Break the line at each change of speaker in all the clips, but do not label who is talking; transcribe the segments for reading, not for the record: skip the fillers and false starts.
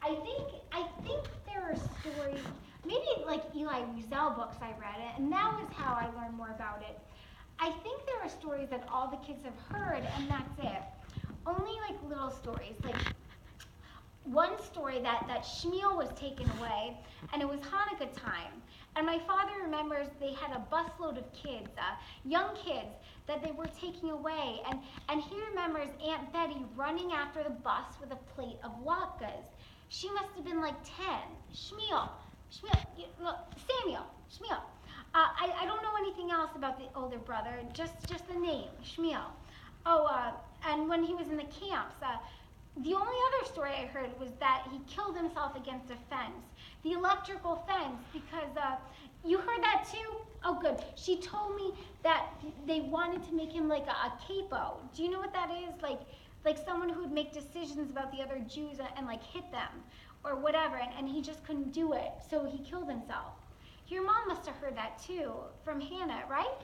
I think there are stories, maybe like Eli Wiesel books I read it, and that was how I learned more about it. I think there are stories that all the kids have heard, and that's it. Only like little stories, like one story that Shmuel was taken away, and it was Hanukkah time. And my father remembers they had a busload of kids, young kids, that they were taking away. And he remembers Aunt Betty running after the bus with a plate of latkes. She must have been like 10. Shmuel, Samuel, Shmuel. I don't know anything else about the older brother, just the name, Shmuel. And when he was in the camps, the only other story I heard was that he killed himself against a fence, the electrical fence, because you heard that too? Oh, good. She told me that they wanted to make him like a capo. Do you know what that is? Like someone who would make decisions about the other Jews and like hit them or whatever, and he just couldn't do it, so he killed himself. Your mom must have heard that too, from Hannah, right?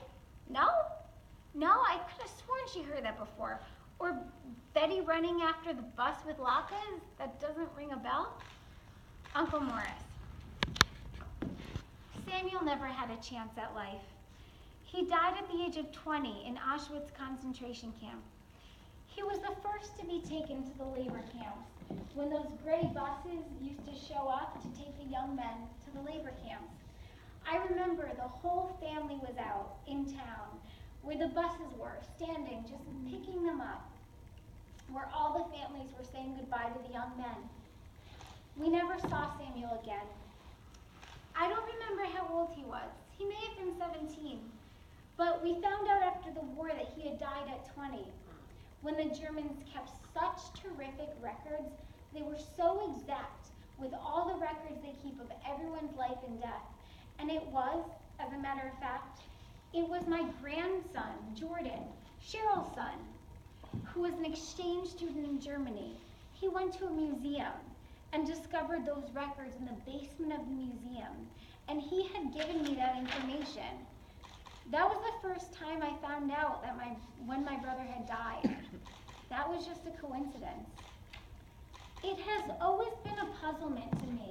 No? No, I could have sworn she heard that before. Or Betty running after the bus with latkes? That doesn't ring a bell? Uncle Morris. Samuel never had a chance at life. He died at the age of 20 in Auschwitz concentration camp. He was the first to be taken to the labor camps when those gray buses used to show up to take the young men to the labor camps. I remember the whole family was out in town where the buses were, standing, just picking them up, where all the families were saying goodbye to the young men. We never saw Samuel again. I don't remember how old he was. He may have been 17, but we found out after the war that he had died at 20. When the Germans kept such terrific records, they were so exact with all the records they keep of everyone's life and death. And it was, as a matter of fact, it was my grandson, Jordan, Cheryl's son, who was an exchange student in Germany. He went to a museum and discovered those records in the basement of the museum, and he had given me that information. That was the first time I found out that when my brother had died. That was just a coincidence. It has always been a puzzlement to me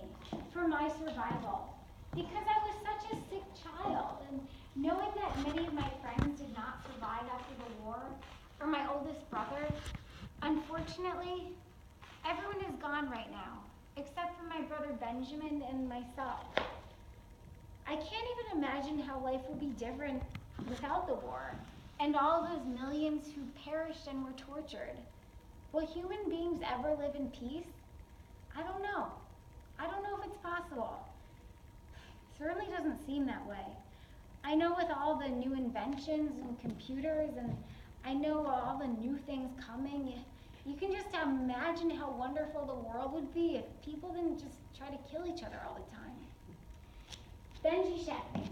for my survival, because I was such a sick child, and knowing that many of my friends did not survive after the war, or my oldest brother, unfortunately, everyone is gone right now, except for my brother Benjamin and myself. I can't even imagine how life would be different without the war, and all those millions who perished and were tortured. Will human beings ever live in peace? I don't know. I don't know if it's possible. Certainly doesn't seem that way. I know with all the new inventions and computers, and I know all the new things coming, you can just imagine how wonderful the world would be if people didn't just try to kill each other all the time. Benji Sheppy.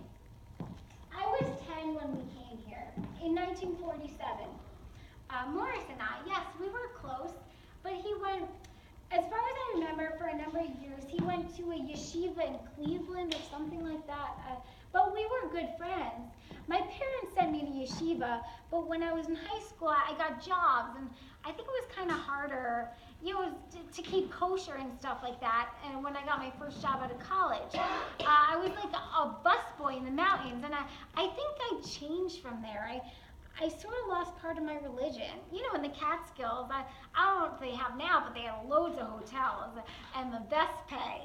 I was 10 when we came here, in 1947. Morris and I, yes, we were close, but he went, as far as I remember, for a number of years, he went to a yeshiva in Cleveland or something like that, but we were good friends. My parents sent me to yeshiva, but when I was in high school, I got jobs, and I think it was kind of harder, to keep kosher and stuff like that. And when I got my first job out of college, I was like a busboy in the mountains, and I think I changed from there. I sort of lost part of my religion. In the Catskills, I don't know what they have now, but they have loads of hotels and the best pay.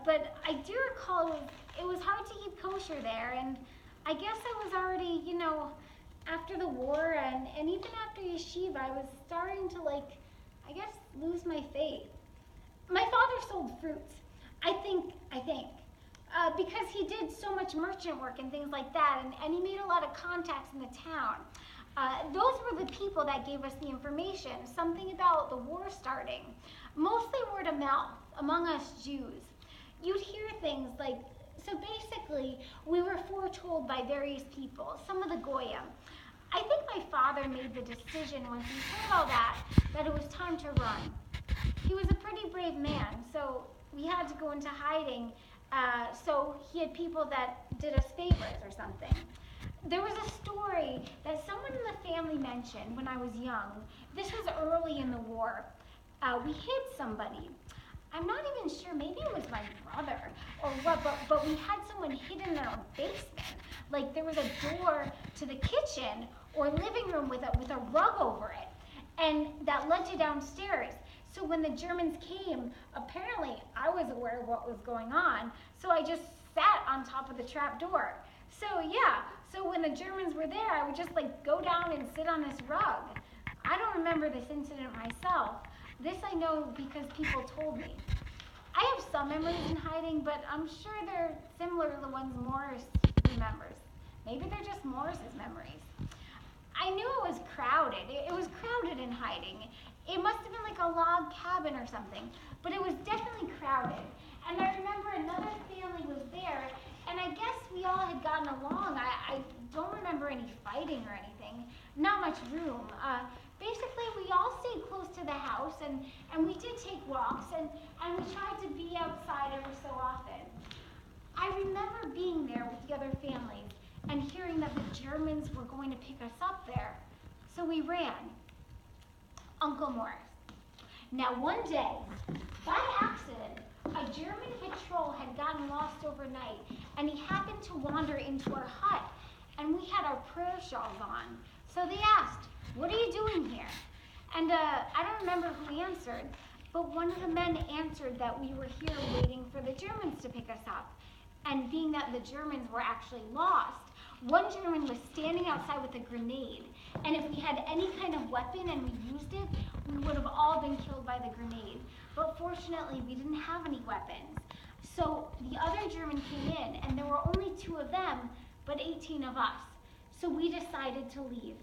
But I do recall it was hard to keep kosher there, and I guess I was already, after the war and even after yeshiva, I was starting to lose my faith. My father sold fruits, I think, because he did so much merchant work and things like that, and he made a lot of contacts in the town. Those were the people that gave us the information, something about the war starting, mostly word of mouth among us Jews. You'd hear things like, so basically, we were foretold by various people, some of the Goyim. I think my father made the decision once he heard all that it was time to run. He was a pretty brave man, so we had to go into hiding, so he had people that did us favors or something. There was a story that someone in the family mentioned when I was young. This was early in the war. We hid somebody. I'm not even sure, maybe it was my brother or what, but we had someone hidden in our basement. Like there was a door to the kitchen or living room with a rug over it, and that led you downstairs. So when the Germans came, apparently I was aware of what was going on, so I just sat on top of the trap door. So yeah, so when the Germans were there, I would just like go down and sit on this rug. I don't remember this incident myself. This I know because people told me. I have some memories in hiding, but I'm sure they're similar to the ones Morris remembers. Maybe they're just Morris's memories. I knew it was crowded. It was crowded in hiding. It must have been like a log cabin or something, but it was definitely crowded. And I remember another family was there, and I guess we all had gotten along. I don't remember any fighting or anything. Not much room. Basically, we all stayed close to the house, and we did take walks, and we tried to be outside every so often. I remember being there with the other families and hearing that the Germans were going to pick us up there. So we ran. Uncle Morris. Now one day, by accident, a German patrol had gotten lost overnight, and he happened to wander into our hut, and we had our prayer shawls on. So they asked, "What are you doing here?" And I don't remember who answered, but one of the men answered that we were here waiting for the Germans to pick us up. And being that the Germans were actually lost, one German was standing outside with a grenade. And if we had any kind of weapon and we used it, we would have all been killed by the grenade. But fortunately, we didn't have any weapons. So the other German came in, and there were only 2 of them, but 18 of us. So we decided to leave.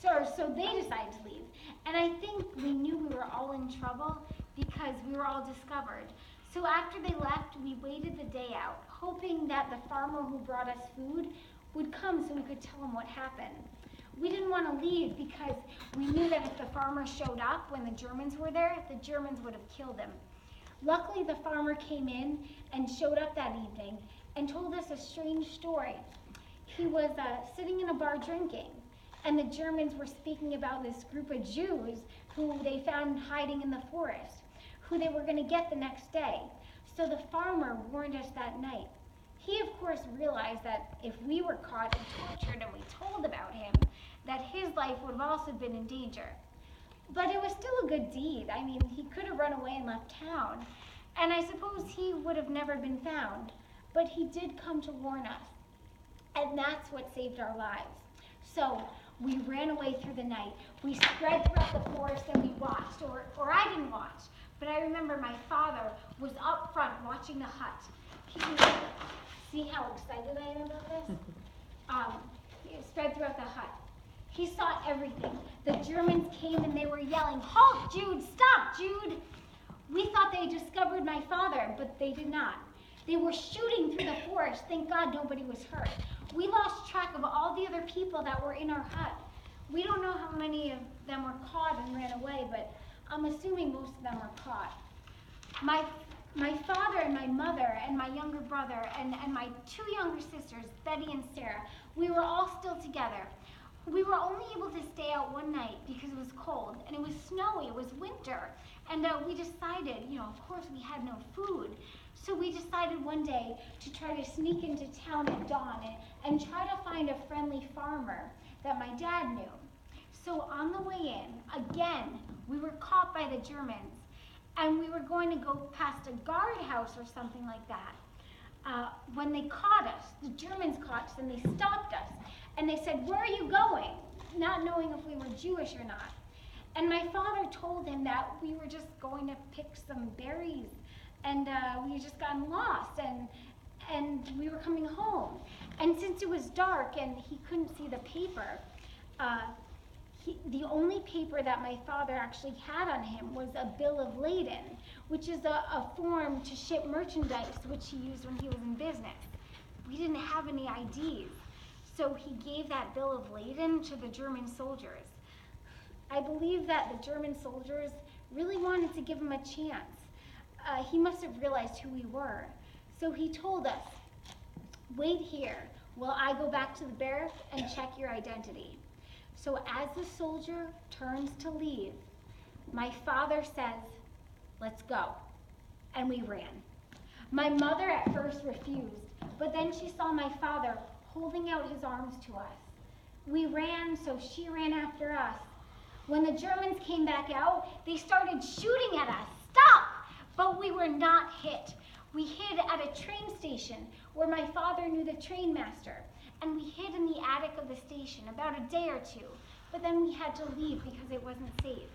So they decided to leave. And I think we knew we were all in trouble because we were all discovered. So after they left, we waited the day out, hoping that the farmer who brought us food would come so we could tell him what happened. We didn't want to leave because we knew that if the farmer showed up when the Germans were there, the Germans would have killed him. Luckily, the farmer came in and showed up that evening and told us a strange story. He was sitting in a bar drinking, and the Germans were speaking about this group of Jews who they found hiding in the forest, who they were going to get the next day. So the farmer warned us that night. He, of course, realized that if we were caught and tortured and we told about him, that his life would have also been in danger. But it was still a good deed. I mean, he could have run away and left town, and I suppose he would have never been found. But he did come to warn us, and that's what saved our lives. So we ran away through the night. We spread throughout the forest and we watched, or I didn't watch, but I remember my father was up front watching the hut. See how excited I am about this? He spread throughout the hut. He saw everything. The Germans came and they were yelling, "Halt, Jude! Stop, Jude!" We thought they discovered my father, but they did not. They were shooting through the forest. Thank God nobody was hurt. We lost track of all the other people that were in our hut. We don't know how many of them were caught and ran away, but I'm assuming most of them were caught. My father and my mother and my younger brother and my 2 younger sisters, Betty and Sarah, we were all still together. We were only able to stay out one night because it was cold and it was snowy, it was winter. And we decided, of course we had no food. So we decided one day to try to sneak into town at dawn and try to find a friendly farmer that my dad knew. So on the way in, again, we were caught by the Germans, and we were going to go past a guardhouse or something like that. When they caught us, the Germans caught us and they stopped us. And they said, "Where are you going?" Not knowing if we were Jewish or not. And my father told him that we were just going to pick some berries, and we had just gotten lost, and we were coming home. And since it was dark and he couldn't see the paper, the only paper that my father actually had on him was a bill of lading, which is a form to ship merchandise, which he used when he was in business. We didn't have any IDs, so he gave that bill of lading to the German soldiers. I believe that the German soldiers really wanted to give him a chance. He must have realized who we were. So he told us, "Wait here while I go back to the barrack and check your identity." So as the soldier turns to leave, my father says, "Let's go." and we ran. My mother at first refused, but then she saw my father holding out his arms to us. We ran, so she ran after us. When the Germans came back out, they started shooting at us. Stop! But we were not hit. We hid at a train station where my father knew the train master, and we hid in the attic of the station about a day or two, but then we had to leave because it wasn't safe.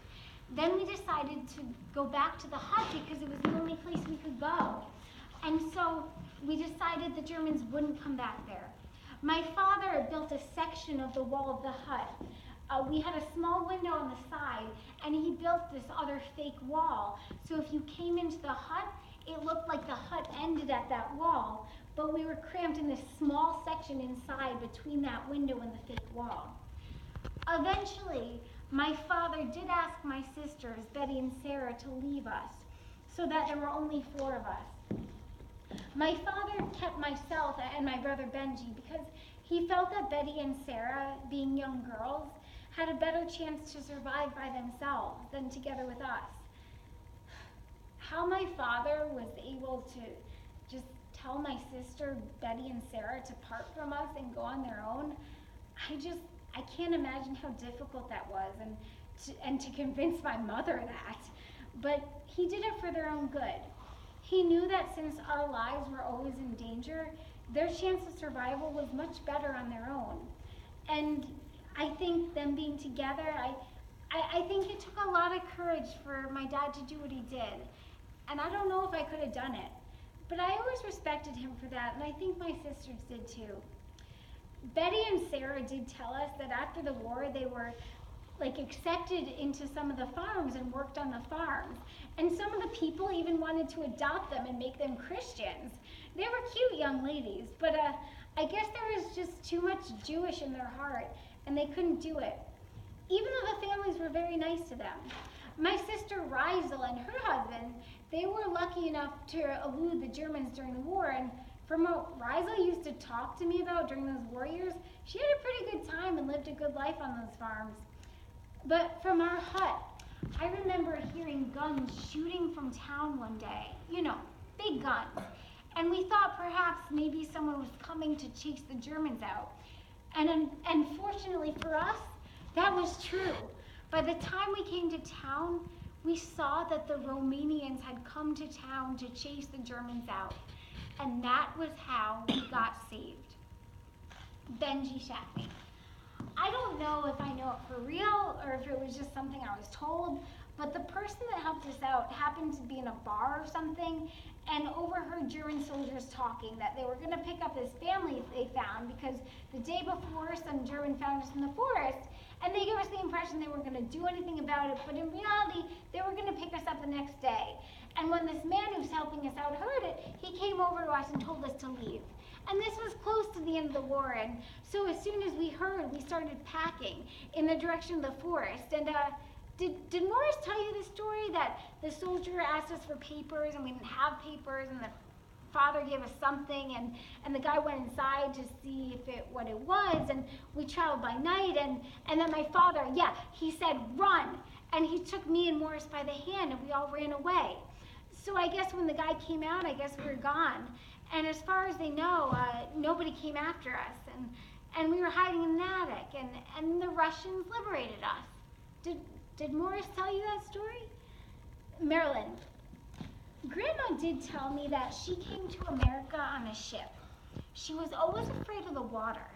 Then we decided to go back to the hut because it was the only place we could go. And so we decided the Germans wouldn't come back there. My father built a section of the wall of the hut. We had a small window on the side, and he built this other fake wall. So if you came into the hut, it looked like the hut ended at that wall, but we were cramped in this small section inside between that window and the fake wall. Eventually, my father did ask my sisters, Betty and Sarah, to leave us, so that there were only 4 of us. My father kept myself and my brother Benji because he felt that Betty and Sarah, being young girls, had a better chance to survive by themselves than together with us. How my father was able to just tell my sister, Betty and Sarah, to part from us and go on their own, I can't imagine how difficult that was, and to convince my mother that. But he did it for their own good. He knew that since our lives were always in danger, their chance of survival was much better on their own. And I think them being together, I think it took a lot of courage for my dad to do what he did. And I don't know if I could have done it. But I always respected him for that, and I think my sisters did too. Betty and Sarah did tell us that after the war, they were accepted into some of the farms and worked on the farms. And some of the people even wanted to adopt them and make them Christians. They were cute young ladies, but I guess there was just too much Jewish in their heart, and they couldn't do it, even though the families were very nice to them. My sister Rizel and her husband, they were lucky enough to elude the Germans during the war, and from what Rizel used to talk to me about during those war years, she had a pretty good time and lived a good life on those farms. But from our hut, I remember hearing guns shooting from town one day, big guns. And we thought perhaps maybe someone was coming to chase the Germans out. And fortunately for us, that was true. By the time we came to town, we saw that the Romanians had come to town to chase the Germans out. And that was how we got saved. Benji Shackney. I don't know if I know it for real or if it was just something I was told, but the person that helped us out happened to be in a bar or something and overheard German soldiers talking that they were going to pick up this family they found because the day before some German found us in the forest, and they gave us the impression they weren't going to do anything about it, but in reality, they were going to pick us up the next day. And when this man who's helping us out heard it, he came over to us and told us to leave. And this was close to the end of the war, and so as soon as we heard, we started packing in the direction of the forest. And did Morris tell you the story that the soldier asked us for papers and we didn't have papers, and the father gave us something, and the guy went inside to see what it was, and we traveled by night, and then my father, he said run, and he took me and Morris by the hand, and we all ran away. So I guess when the guy came out, I guess we were gone. And as far as they know, nobody came after us, and we were hiding in an attic, and the Russians liberated us. Did Morris tell you that story? Marilyn, Grandma did tell me that she came to America on a ship. She was always afraid of the water.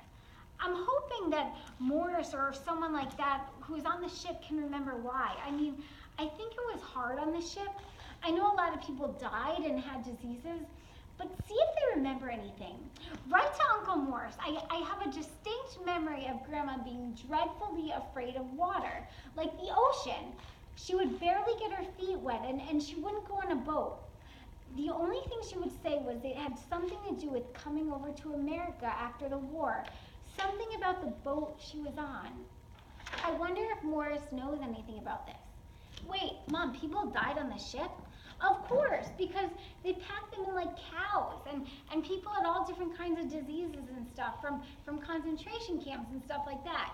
I'm hoping that Morris or someone like that who's on the ship can remember why. I mean, I think it was hard on the ship. I know a lot of people died and had diseases, but see if they remember anything. Write to Uncle Morris. I have a distinct memory of Grandma being dreadfully afraid of water, like the ocean. She would barely get her feet wet, and she wouldn't go on a boat. The only thing she would say was it had something to do with coming over to America after the war, something about the boat she was on. I wonder if Morris knows anything about this. Wait, Mom, people died on the ship? Of course, because they packed them in like cows, and people had all different kinds of diseases and stuff from concentration camps and stuff like that.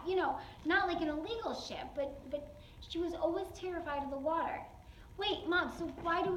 Not like an illegal ship, but she was always terrified of the water. Wait, Mom, so why do